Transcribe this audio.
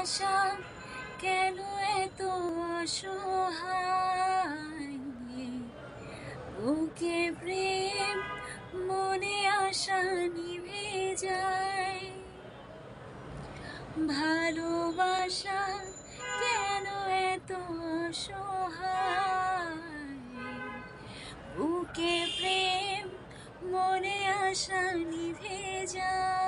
আশা কেন এত অসহায়, বুকে প্রেম মনে আশা নিভে যায়। ভালোবাসা কেন এত অসহায়, বুকে প্রেম মনে আশা নিভে যায়।